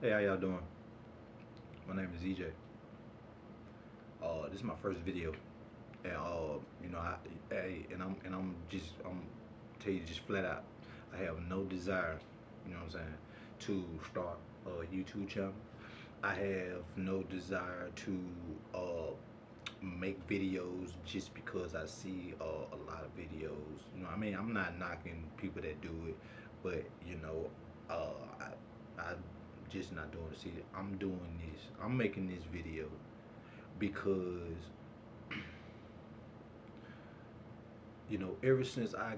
Hey, how y'all doing? My name is EJ. This is my first video, and I'm tell you just flat out, I have no desire, you know what I'm saying, to start a YouTube channel. I have no desire to uh make videos just because I see a lot of videos. I mean, I'm not knocking people that do it, but I just not doing it. See, I'm doing this. I'm making this video because ever since I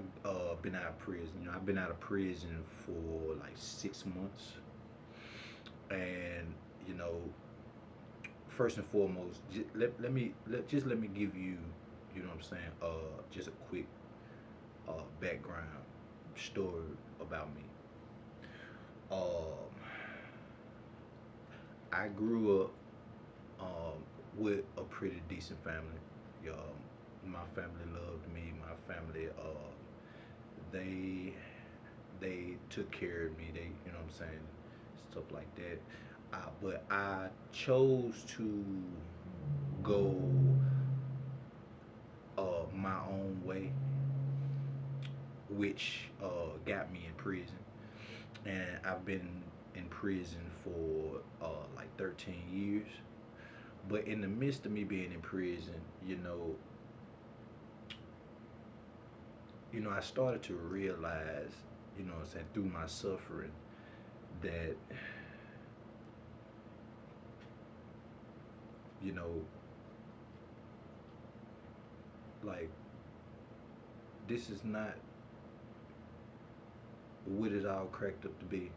been out of prison, I've been out of prison for like 6 months, and you know, first and foremost, let me give you, you know what I'm saying, just a quick background story about me. Um, I grew up with a pretty decent family. My family loved me. My family, they they took care of me. They, you know what I'm saying, stuff like that. But I chose to go my own way, which got me in prison. And I've been in prison for like 13 years. But in the midst of me being in prison, I started to realize, what I'm saying, through my suffering, that, you know, like, this is not what it all cracked up to be.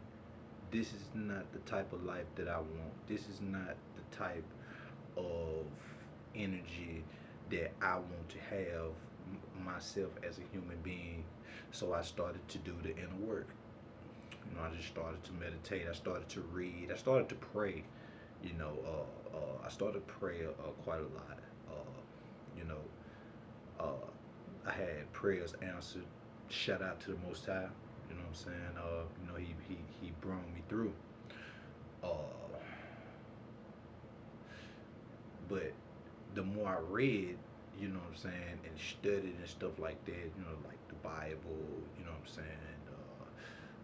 This is not the type of life that I want. This is not the type of energy that I want to have myself as a human being. So I started to do the inner work. I just started to meditate. I started to read. I started to pray. I started to pray quite a lot. You know, I had prayers answered. Shout out to the Most High. You know what I'm saying? He brought me through. Uh, but the more I read, you know what I'm saying, and studied and stuff like that, like the Bible, you know what I'm saying.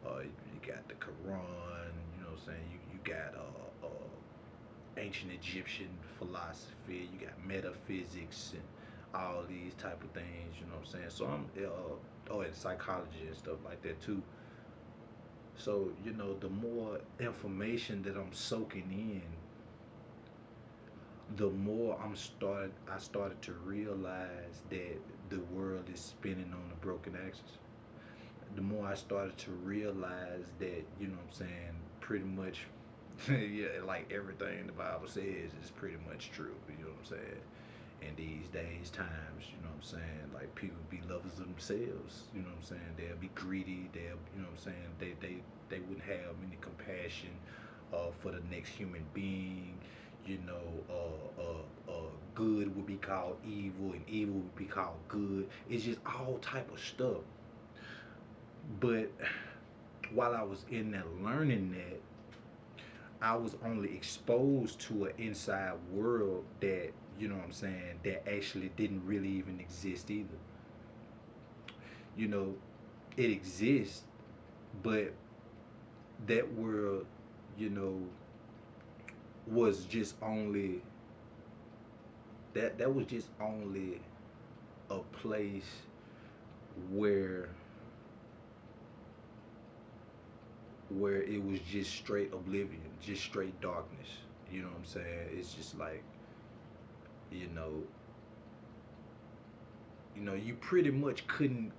You got the Quran, you know what I'm saying. You got ancient Egyptian philosophy. You got metaphysics and all these type of things. You know what I'm saying. So I'm and psychology and stuff like that too. So the more information that I'm soaking in, the more I started to realize that the world is spinning on a broken axis. The more I started to realize that, what I'm saying, pretty much yeah, like everything the Bible says is pretty much true, you know what I'm saying? In these days times, you know what I'm saying, like people be lovers of themselves, you know what I'm saying? They'll be greedy, they'll, you know what I'm saying, they wouldn't have any compassion for the next human being. Good would be called evil, and evil would be called good. It's just all type of stuff. But while I was in that learning that, I was only exposed to an inside world that, you know what I'm saying, that actually didn't really even exist either. You know, it exists, but that world, you know, was just only that was just only a place where it was just straight oblivion, just straight darkness. You know what I'm saying? It's just like, you know, you pretty much couldn't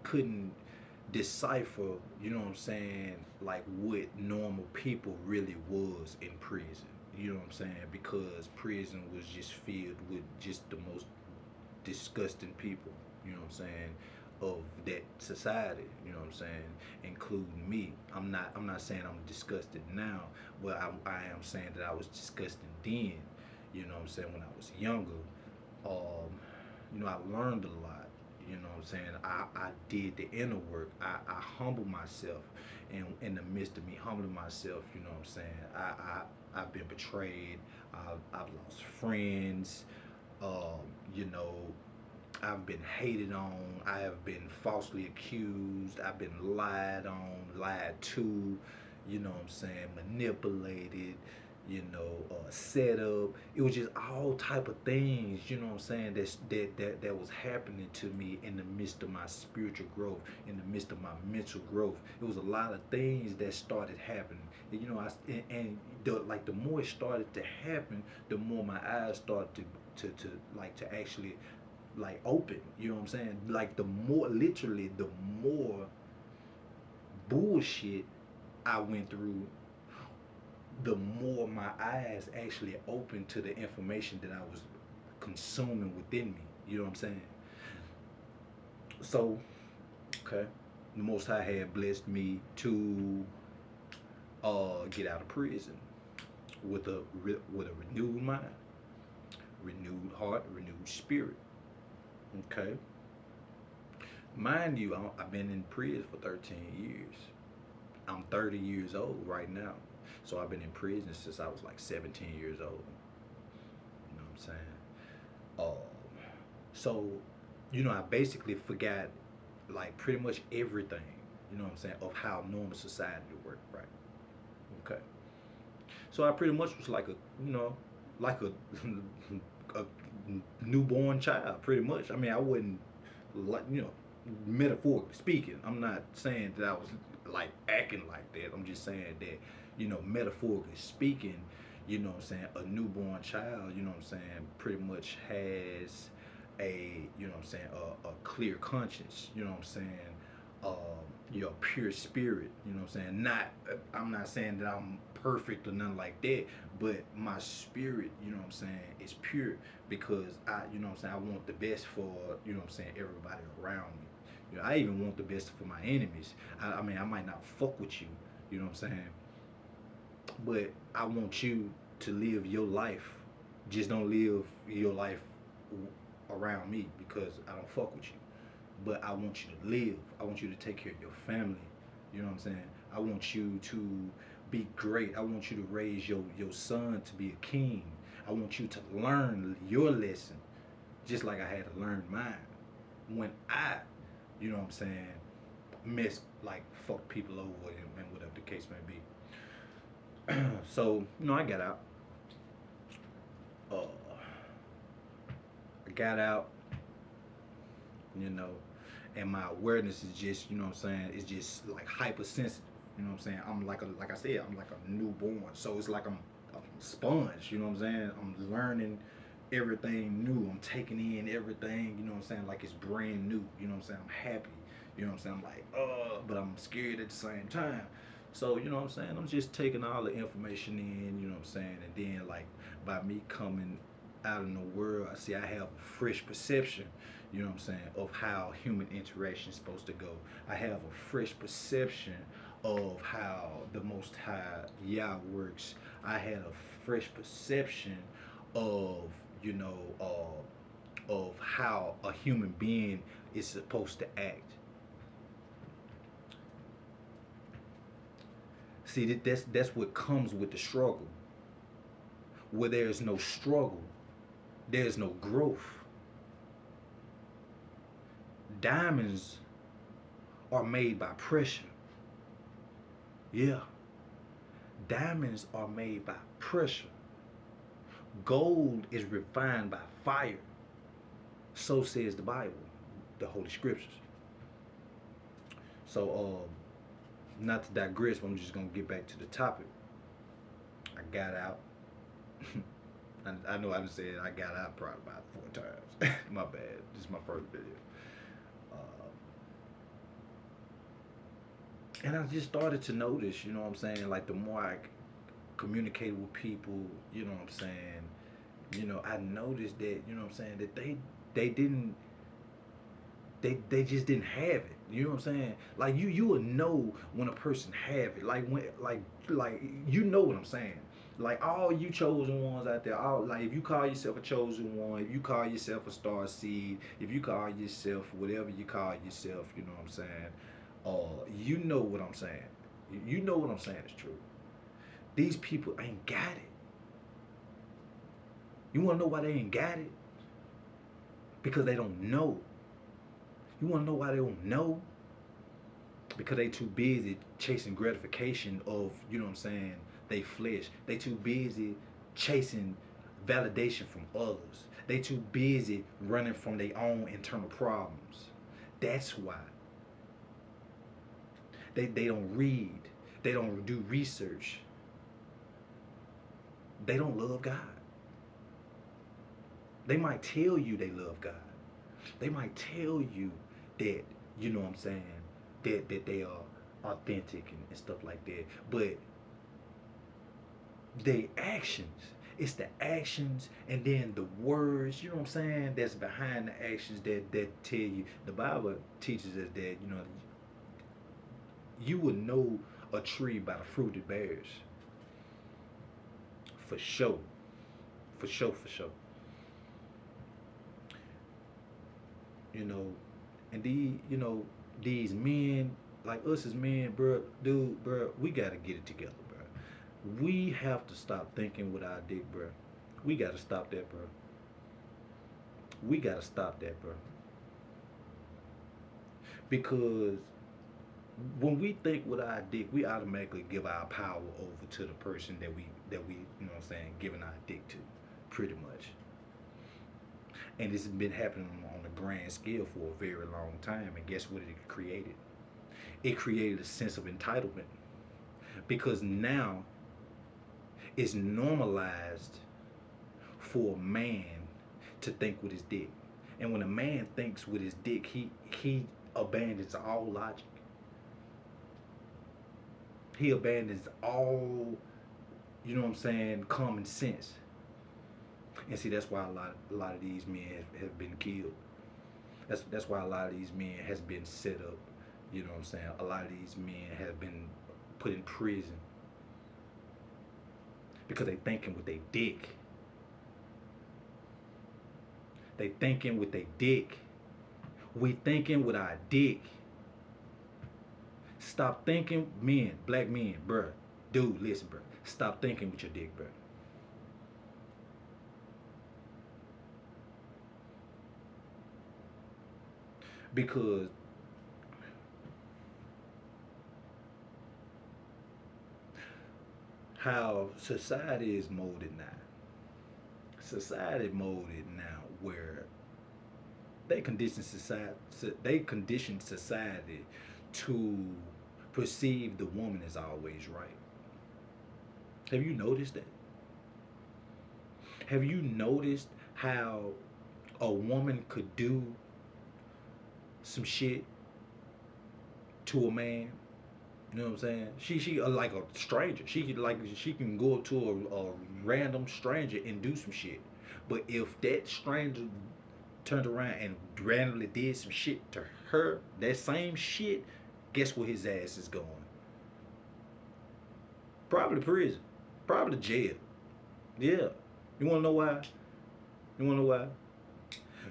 decipher, you know what I'm saying, like what normal people really was in prison. You know what I'm saying? Because prison was just filled with just the most disgusting people, you know what I'm saying, of that society, you know what I'm saying, including me. I'm not saying I'm disgusted now, but I am saying that I was disgusted then, you know what I'm saying, when I was younger. I learned a lot, You know what I'm saying? I did the inner work. I humbled myself. And in the midst of me humbling myself, you know what I'm saying? I've been betrayed. I've lost friends. Um, you know, I've been hated on. I have been falsely accused. I've been lied on, lied to. You know what I'm saying? Manipulated. Set up. It was just all type of things. You know what I'm saying? That was happening to me in the midst of my spiritual growth, in the midst of my mental growth. It was a lot of things that started happening. And the more it started to happen, the more my eyes started to actually like open. You know what I'm saying? Like the more bullshit I went through, the more my eyes actually opened to the information that I was consuming within me. You know what I'm saying? So, okay, the Most High had blessed me to get out of prison with a renewed mind, renewed heart, renewed spirit. Okay, mind you, I've been in prison for 13 years. I'm 30 years old right now. So I've been in prison since I was like 17 years old. You know what I'm saying? So, I basically forgot like pretty much everything, you know what I'm saying, of how normal society worked, right? Okay. So I pretty much was like like a, a newborn child, pretty much. I mean, I wouldn't, like, metaphorically speaking, I'm not saying that I was like acting like that. I'm just saying that, metaphorically speaking, you know what I'm saying, a newborn child, you know what I'm saying, pretty much has you know what I'm saying, a clear conscience, you know what I'm saying, pure spirit, you know what I'm saying. I'm not saying that I'm perfect or nothing like that, but my spirit, you know what I'm saying, is pure because you know what I'm saying, I want the best for, you know what I'm saying, everybody around me. I even want the best for my enemies. I mean, I might not fuck with you, you know what I'm saying, but I want you to live your life. Just don't live your life around me because I don't fuck with you. But I want you to live. I want you to take care of your family. You know what I'm saying? I want you to be great. I want you to raise your son to be a king. I want you to learn your lesson just like I had to learn mine. When I, you know what I'm saying, like fuck people over and whatever the case may be. So, I got out. Uh, I got out, you know, and my awareness is just, you know what I'm saying, it's just like hypersensitive. You know what I'm saying? I'm like I said, I'm like a newborn. So it's like I'm a sponge, you know what I'm saying? I'm learning everything new. I'm taking in everything, you know what I'm saying, like it's brand new. You know what I'm saying? I'm happy. You know what I'm saying? I'm like, but I'm scared at the same time. So, you know what I'm saying? I'm just taking all the information in, you know what I'm saying? And then like by me coming out in the world, I see I have a fresh perception, you know what I'm saying, of how human interaction is supposed to go. I have a fresh perception of how the Most High Yah works. I had a fresh perception of, you know, of how a human being is supposed to act. See, that's what comes with the struggle. Where there is no struggle, there is no growth. Diamonds are made by pressure. Yeah, diamonds are made by pressure. Gold is refined by fire. So says the Bible, the Holy Scriptures. So, not to digress, but I'm just gonna get back to the topic. I got out. I know I just said I got out probably about 4 times. My bad. This is my first video. Uh, and I just started to notice, you know what I'm saying? Like the more I communicated with people, you know what I'm saying? I noticed that, you know what I'm saying, that they didn't they just didn't have it. You know what I'm saying? Like you will know when a person have it. Like when like you know what I'm saying. Like all you chosen ones out there, all like if you call yourself a chosen one, if you call yourself a star seed, if you call yourself whatever you call yourself, you know what I'm saying? You know what I'm saying. You know what I'm saying is true. These people ain't got it. You wanna know why they ain't got it? Because they don't know. You wanna know why they don't know? Because they too busy chasing gratification of, you know what I'm saying, they flesh. They too busy chasing validation from others. They too busy running from their own internal problems. That's why they don't read. They don't do research. They don't love God. They might tell you they love God. They might tell you that, you know what I'm saying, that they are authentic and stuff like that. But the actions, it's the actions and then the words, you know what I'm saying, that's behind the actions that tell you. The Bible teaches us that, you know, you would know a tree by the fruit it bears. For sure. For sure, for sure. You know, and these men, like us as men, bro, dude, bro, we gotta get it together, bro. We have to stop thinking with our dick, bro. We gotta stop that, bro. We gotta stop that, bro. Because when we think with our dick, we automatically give our power over to the person that we you know what I'm saying, giving our dick to, pretty much. And this has been happening on a grand scale for a very long time. And guess what it created? It created a sense of entitlement because now it's normalized for a man to think with his dick. And when a man thinks with his dick, he abandons all logic. He abandons all, you know what I'm saying, common sense. And see, that's why a lot of these men have been killed. That's why a lot of these men has been set up. You know what I'm saying? A lot of these men have been put in prison because they thinking with their dick. They thinking with their dick. We thinking with our dick. Stop thinking, men, black men, bruh. Dude, listen, bruh. Stop thinking with your dick, bruh. Because how society is molded now. Society molded now where they condition society to perceive the woman as always right. Have you noticed that? Have you noticed how a woman could do some shit to a man? You know what I'm saying? She like a stranger. She can go up to a random stranger and do some shit. But if that stranger turned around and randomly did some shit to her, that same shit, guess where his ass is going? Probably prison. Probably jail. Yeah. You wanna know why? You wanna know why?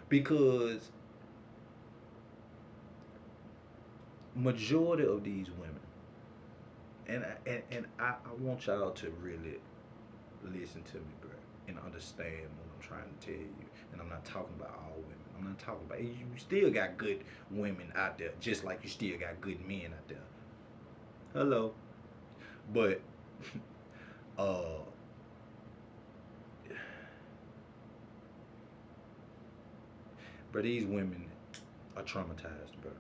Because majority of these women, and I want y'all to really listen to me, bro, and understand what I'm trying to tell you. And I'm not talking about all women. I'm not talking about you. Still got good women out there, just like you still got good men out there. Hello, but uh, bro, these women are traumatized, bro.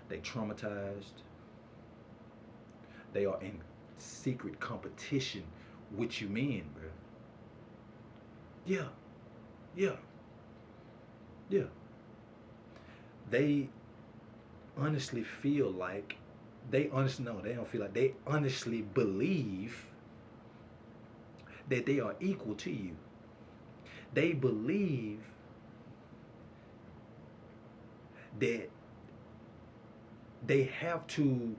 They traumatized. They are in secret competition with you men, bro. Yeah, yeah, yeah. They honestly feel like they honestly no, they don't feel like they honestly believe that they are equal to you. They believe that they have to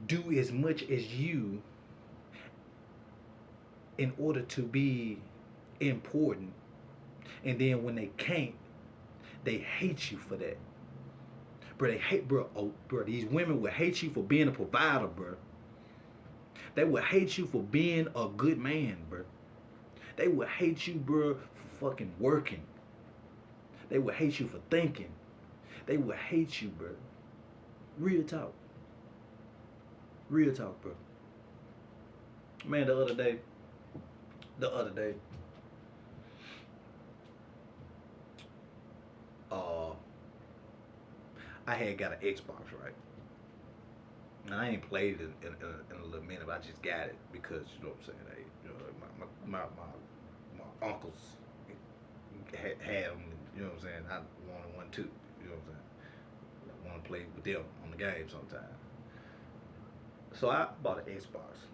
do as much as you in order to be important, and then when they can't, they hate you for that. Bro, they hate, bro. Oh, bro, these women will hate you for being a provider, bro. They will hate you for being a good man, bro. They will hate you, bro, for fucking working. They will hate you for thinking. They will hate you, bro. Real talk. Real talk, bro. Man, the other day, uh, I had got an Xbox, right? And I ain't played it in a little minute, but I just got it because you know what I'm saying. They, you know, my uncles had them. You know what I'm saying. I wanted one too. You know what I'm saying. I want to play with them on the game sometime. So I bought an Xbox,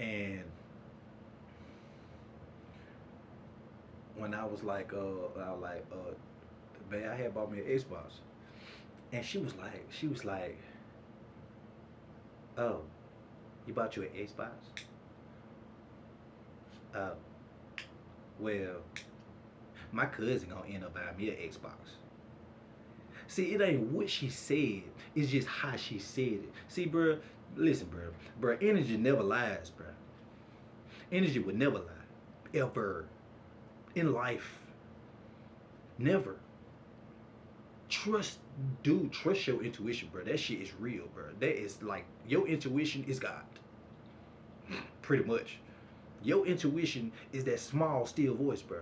and when I was like, man, I had bought me an Xbox, and she was like, oh, you bought you an Xbox? Uh, well, my cousin gonna end up buying me an Xbox. See, it ain't what she said, it's just how she said it. See, bro, listen, bro, energy never lies, bro. Energy would never lie, ever in life, never. Trust, dude, trust your intuition, bro. That shit is real, bro. That is like your intuition is God, pretty much. Your intuition is that small, still voice, bro.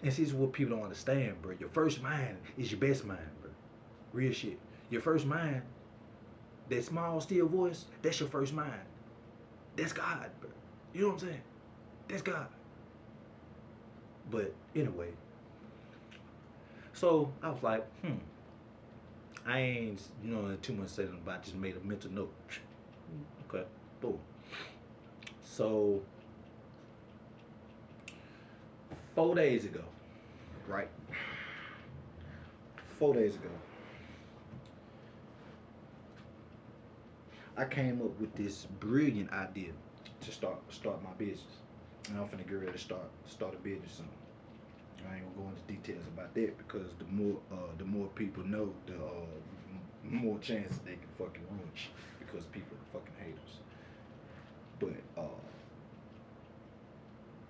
And this is what people don't understand, bro. Your first mind is your best mind, bro. Real shit. Your first mind, that small, still voice, that's your first mind. That's God, bro. You know what I'm saying? That's God. But anyway, so I was like, I ain't, too much saying about. Just made a mental note. Okay, boom. So 4 days ago, right? 4 days ago, I came up with this brilliant idea to start my business. And I'm finna get ready to start a business soon. I ain't gonna go into details about that because the more people know, the more chances they can fucking ruin shit because people are fucking haters. But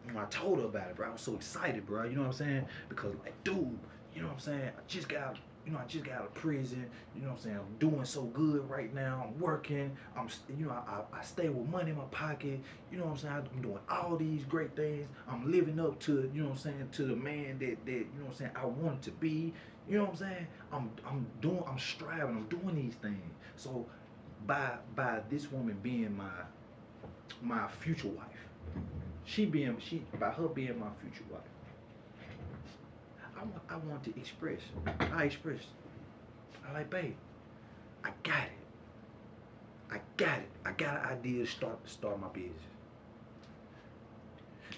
when I told her about it, bro, I was so excited, bro. You know what I'm saying? Because like, dude, you know what I'm saying? I just got out of prison. You know what I'm saying? I'm doing so good right now. I'm working. I stay with money in my pocket. You know what I'm saying? I'm doing all these great things. I'm living up to, you know what I'm saying, to the man that you know what I'm saying, I wanted to be. You know what I'm saying? I'm striving. I'm doing these things. So by this woman being my future wife, by her being my future wife, I want to express. I expressed. I like, babe, I got it. I got it. I got an idea to start my business.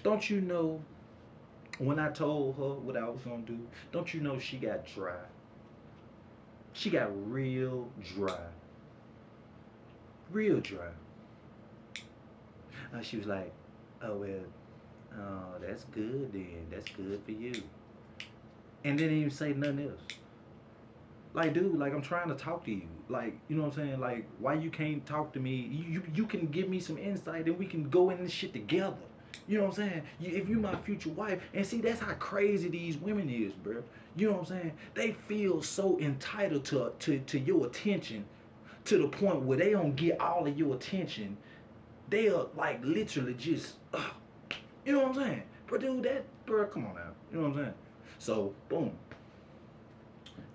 Don't you know when I told her what I was gonna do? Don't you know she got dry? She got real dry. Real dry. She was like, oh well, oh that's good then. That's good for you. And didn't even say nothing else. Like, dude, like I'm trying to talk to you. Like, you know what I'm saying? Like, why you can't talk to me? You can give me some insight and we can go in this shit together. You know what I'm saying? If you my future wife, and see that's how crazy these women is, bro. You know what I'm saying? They feel so entitled to your attention to the point where they don't get all of your attention. They are like literally just, you know what I'm saying? Bro, dude, bro, come on now. You know what I'm saying? So, boom.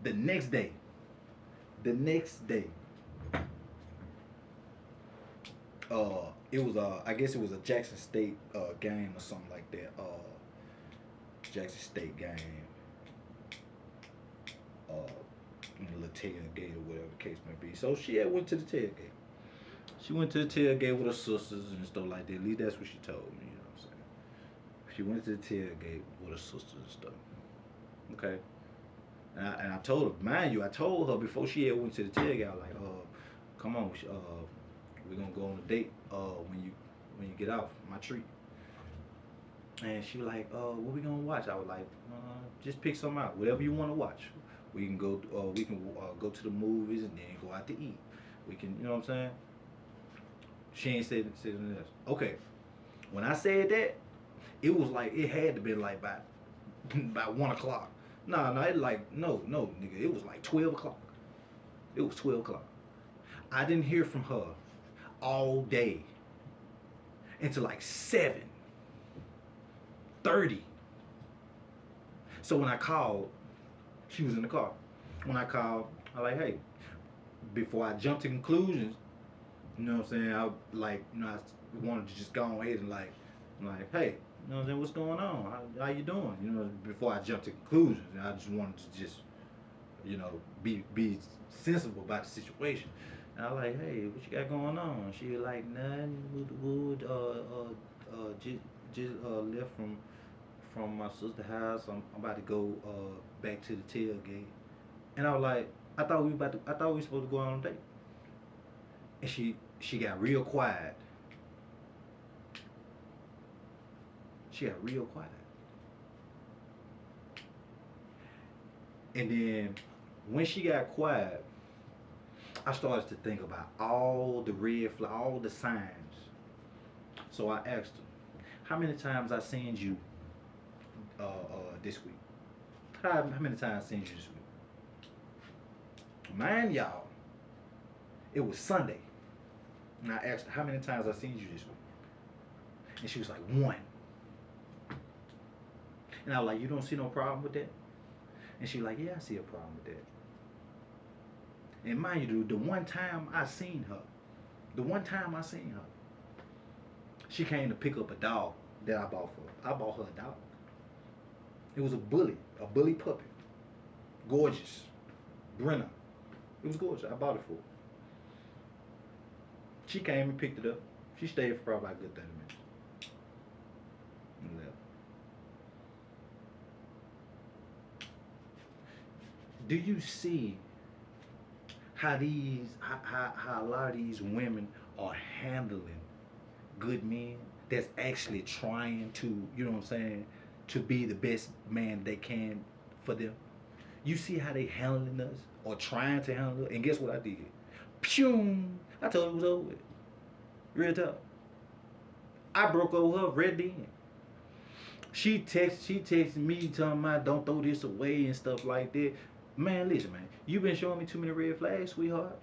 The next day, the next day, it was I guess it was a Jackson State game or something like that. Jackson State game, uh, little tailgate or whatever the case may be. So she had went to the tailgate. She went to the tailgate with her sisters and stuff like that. At least that's what she told me. You know what I'm saying? She went to the tailgate with her sisters and stuff. Okay. And I told her, mind you, I told her before she had went to the tailgate, I was like, come on, we're gonna go on a date when you get off my treat. And she like, what we gonna watch? I was like, just pick something out, whatever you want to watch. We can go, go to the movies and then go out to eat. We can, you know what I'm saying? She ain't said this. Okay, when I said that, it was like it had to be like by 1 o'clock. Nah, it like no, nigga. It was like 12 o'clock. It was 12 o'clock. I didn't hear from her all day until like 7:30. So when I called, she was in the car. When I called, I like, hey, before I jump to conclusions, you know what I'm saying? I like, I wanted to just go ahead and like, hey, you know what I'm saying? What's going on? How you doing? You know, before I jump to conclusions, and I just wanted to just, be sensible about the situation. And I like, hey, what you got going on? She was like, nothing. Wood. Just left from my sister's house. I'm about to go back to the tailgate. And I was like, I thought we were supposed to go on a date. And she got real quiet. She got real quiet. And then when she got quiet, I started to think about all the red flag, all the signs. So I asked her, how many times I seen you this week? How many times I seen you this week? Mind y'all, it was Sunday. And I asked her, how many times I seen you this week? And she was like, one. And I was like, you don't see no problem with that? And she was like, yeah, I see a problem with that. And mind you, the one time I seen her, she came to pick up a dog that I bought for her. I bought her a dog. It was a bully puppy. Gorgeous. Brenna. It was gorgeous. I bought it for her. She came and picked it up. She stayed for probably a good 30 minutes. And left. Do you see how a lot of these women are handling good men that's actually trying to, you know what I'm saying, to be the best man they can for them? You see how they handling us or trying to handle it? And guess what I did? Pew! I told her it was over with. Real talk. I broke over her red then. She texted me telling me don't throw this away and stuff like that. Man, listen, man. You've been showing me too many red flags, sweetheart.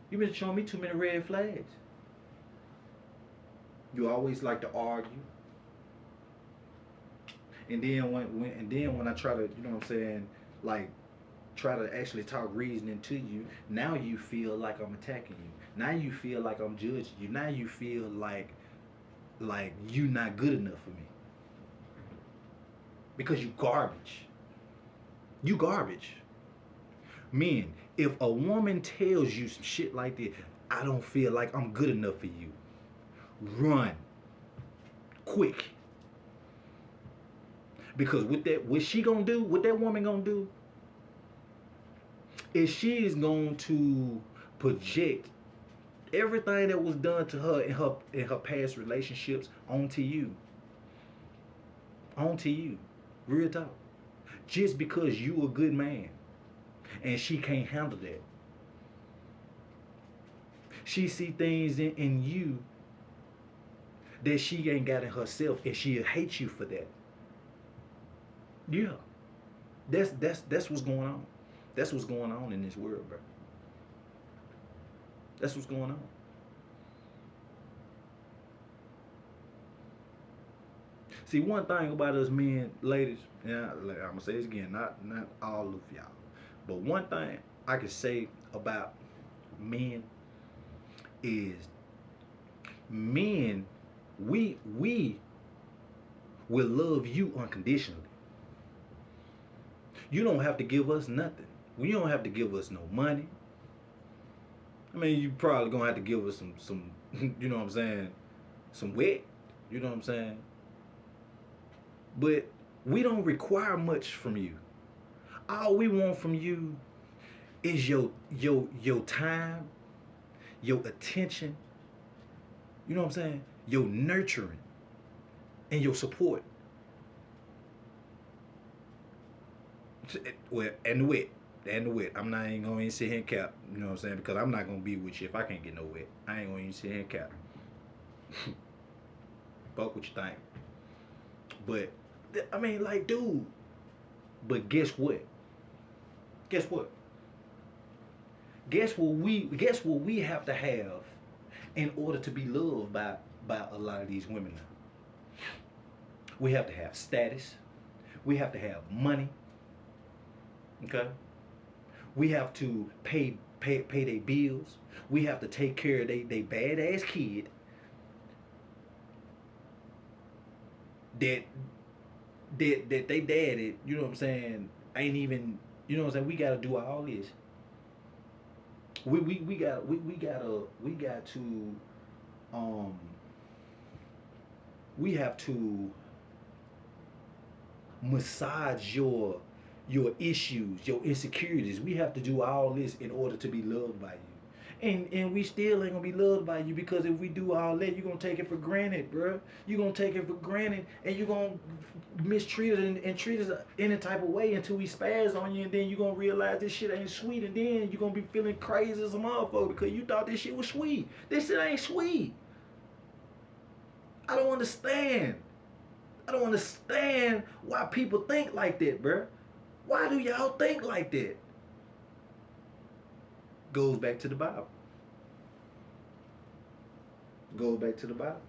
You've been showing me too many red flags. You always like to argue. And then when I try to, you know what I'm saying, like try to actually talk reasoning to you, now you feel like I'm attacking you. Now you feel like I'm judging you. Now you feel like you not good enough for me. Because you garbage. You garbage. Men, if a woman tells you some shit like that, I don't feel like I'm good enough for you. Run. Quick. Because what she gonna do, what that woman gonna do, is she is going to project everything that was done to her in her past relationships onto you. Onto you. Real talk. Just because you a good man. And she can't handle that. She see things in you that she ain't got in herself, and she'll hate you for that. Yeah. That's what's going on. That's what's going on in this world, bro. That's what's going on. See, one thing about us men, ladies, yeah, I'm gonna say this again, not all of y'all, but one thing I can say about men is men, we will love you unconditionally. You don't have to give us nothing. You don't have to give us no money. I mean, you probably gonna have to give us some you know what I'm saying, some wet. You know what I'm saying. But we don't require much from you. All we want from you is your time, your attention. You know what I'm saying? Your nurturing. and your support. Well, and the wit. And the wit. I'm not even gonna even sit here and cap, you know what I'm saying? Because I'm not gonna be with you if I can't get no wit. I ain't gonna even sit here and cap. Fuck what you think. But I mean, like, dude. But guess what? Guess what? Guess what we have to have in order to be loved by a lot of these women now. We have to have status. We have to have money. Okay? We have to pay their bills. We have to take care of they badass kid that that they daddy, you know what I'm saying, ain't even, you know what I'm saying, we gotta do all this. We got to um we have to massage your issues, your insecurities. We have to do all this in order to be loved by you. And we still ain't gonna be loved by you because if we do all that, you're gonna take it for granted, bro. You're gonna take it for granted and you're gonna mistreat it and treat us any type of way until we spaz on you, and then you're gonna realize this shit ain't sweet, and then you're gonna be feeling crazy as a motherfucker because you thought this shit was sweet. This shit ain't sweet. I don't understand. I don't understand why people think like that, bro. Why do y'all think like that? Goes back to the Bible. Goes back to the Bible.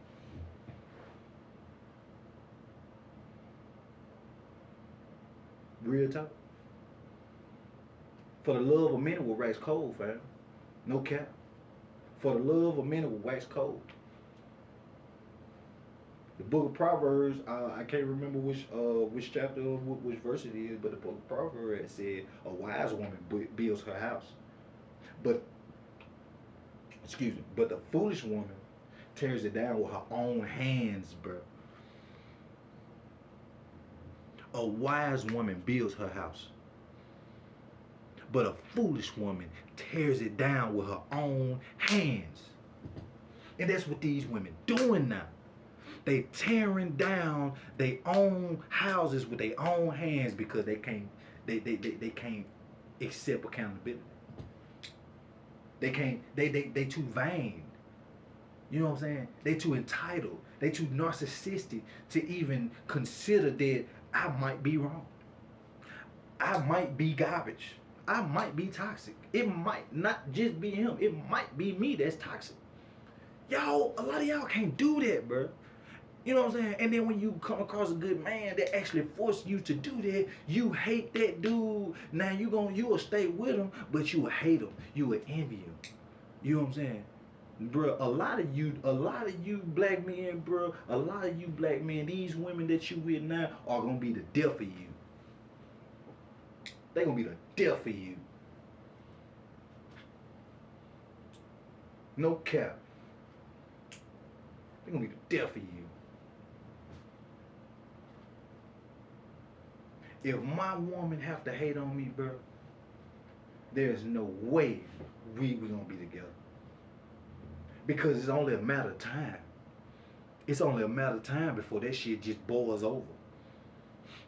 Real talk. For the love of many will wax cold, fam. No cap. For the love of many will wax cold. The book of Proverbs, I can't remember which chapter or which verse it is, but the book of Proverbs said a wise woman builds her house, but excuse me, but the foolish woman tears it down with her own hands, bro. A wise woman builds her house, but a foolish woman tears it down with her own hands. And that's what these women doing now. They tearing down their own houses with their own hands because they can't accept accountability. They can't they too vain. You know what I'm saying? They too entitled. They too narcissistic to even consider that I might be wrong. I might be garbage. I might be toxic. It might not just be him. It might be me that's toxic. Y'all, a lot of y'all can't do that, bro. You know what I'm saying? And then when you come across a good man that actually forced you to do that, you hate that dude. Now you will stay with him, but you will hate him. You will envy him. You know what I'm saying? Bro, a lot of you black men, bro, a lot of you black men, these women that you with now are gonna be the death of you. They gonna be the death of you. No cap. They gonna be the death of you. If my woman have to hate on me, bro, there's no way we gonna be together. Because it's only a matter of time. It's only a matter of time before that shit just boils over.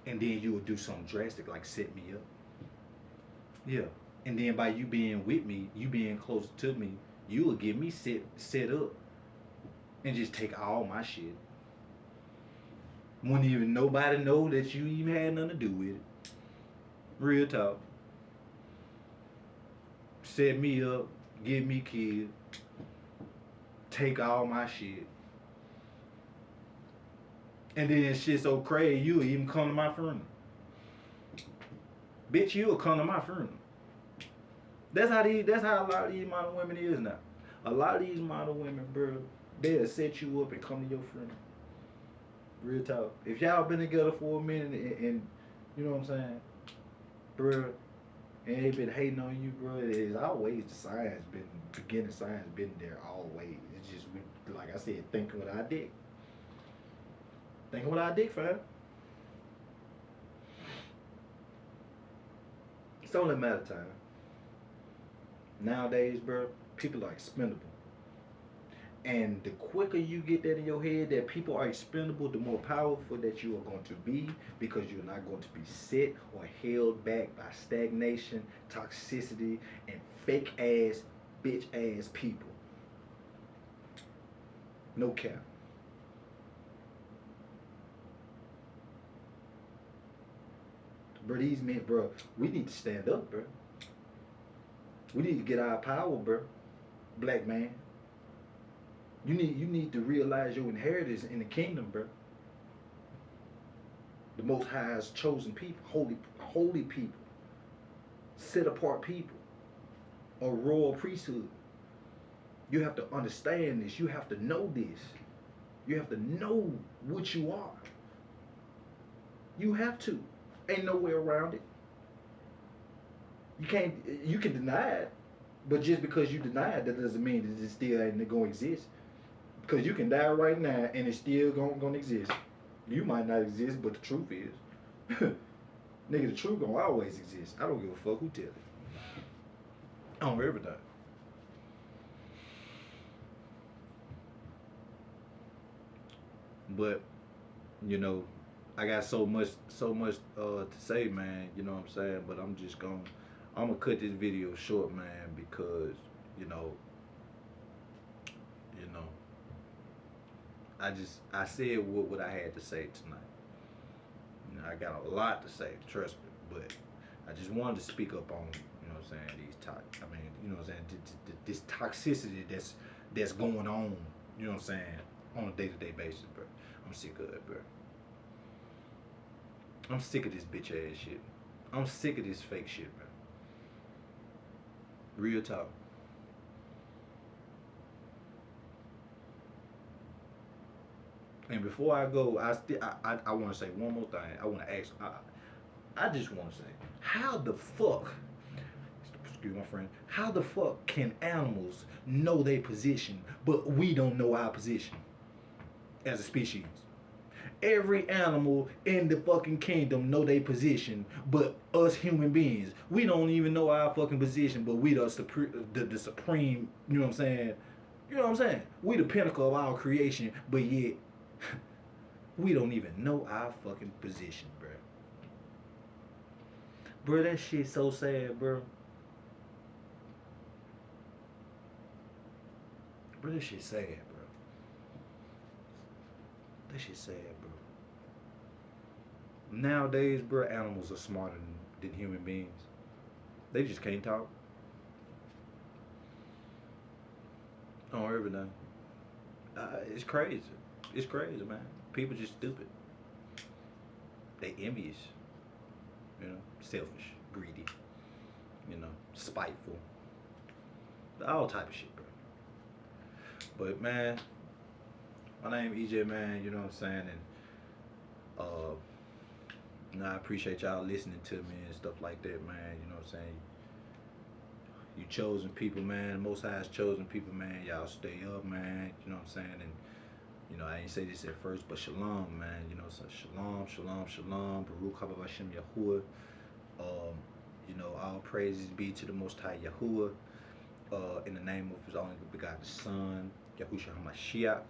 And then you will do something drastic like set me up. Yeah. And then by you being with me, you being closer to me, you will get me set up and just take all my shit. Wouldn't even nobody know that you even had nothing to do with it. Real talk. Set me up, give me kids, take all my shit. And then shit so crazy, you'll even come to my funeral. Bitch, you'll come to my funeral. That's how a lot of these modern women is now. A lot of these modern women, bro, they'll set you up and come to your funeral. Real talk. If y'all been together for a minute and you know what I'm saying, bro, and they been hating on you, bro, it's always the signs been, beginning signs been there always. It's just, like I said, thinking with our dick. Thinking with our dick, fam. It's only a matter of time. Nowadays, bro, people are expendable. And the quicker you get that in your head that people are expendable, the more powerful that you are going to be, because you're not going to be set or held back by stagnation, toxicity, and fake ass, bitch ass people. No cap. Bro, these men, bro, we need to stand up, bro. We need to get our power, bro. Black man. You need to realize your inheritance in the kingdom, bro. The Most High has chosen people, holy people, set apart people, a royal priesthood. You have to understand this. You have to know this. You have to know what you are. You have to. Ain't no way around it. You can't. You can deny it, but just because you deny it, that doesn't mean that it still ain't gonna exist. Because you can die right now and it's still gonna exist. You might not exist, but the truth is, nigga, the truth gonna always exist. I don't give a fuck who tell it. On everything. But you know, I got so much to say, man. You know what I'm saying? But I'm gonna cut this video short, man, because you know, you know, I said what I had to say tonight. You know, I got a lot to say, trust me, but I just wanted to speak up on, you know what I'm saying, I mean, you know what I'm saying, this toxicity that's going on, you know what I'm saying, on a day-to-day basis, bro. I'm sick of it, bro. I'm sick of this bitch ass shit. I'm sick of this fake shit, bro. Real talk. And before I go, I want to say one more thing. I want to ask. I just want to say, how the fuck, excuse my friend, how the fuck can animals know their position, but we don't know our position as a species? Every animal in the fucking kingdom know their position, but us human beings, we don't even know our fucking position, but we the supreme, you know what I'm saying? You know what I'm saying? We the pinnacle of our creation, but yet we don't even know our fucking position, bro. Bro, that shit so sad, bro. Bro, that shit sad, bro. That shit sad, bro. Nowadays, bro, animals are smarter than human beings. They just can't talk. On everything. It's crazy. It's crazy, man. People just stupid. They envious. You know, selfish, greedy. You know, spiteful. All type of shit, bro. But man, my name EJ, man. You know what I'm saying, and uh, you know, I appreciate y'all listening to me and stuff like that, man. You know what I'm saying. You chosen people, man. Most High's chosen people, man. Y'all stay up, man. You know what I'm saying, and you know, I ain't say this at first, but shalom, man. You know, so shalom, shalom, shalom. Baruch haba Hashem Yahuwah. Um, you know, all praises be to the Most High Yahuwah. In the name of His only begotten Son, Yahushua Hamashiach,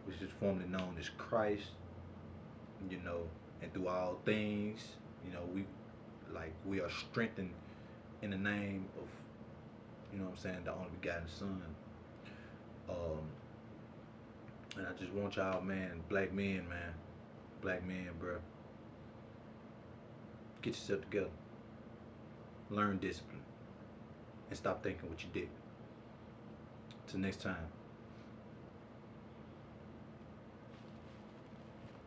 which is formerly known as Christ. You know, and through all things, you know, we are strengthened in the name of, you know what I'm saying, the only begotten Son. Um, and I just want y'all, man, black men, bro, get yourself together, learn discipline, and stop thinking what you did. Till next time.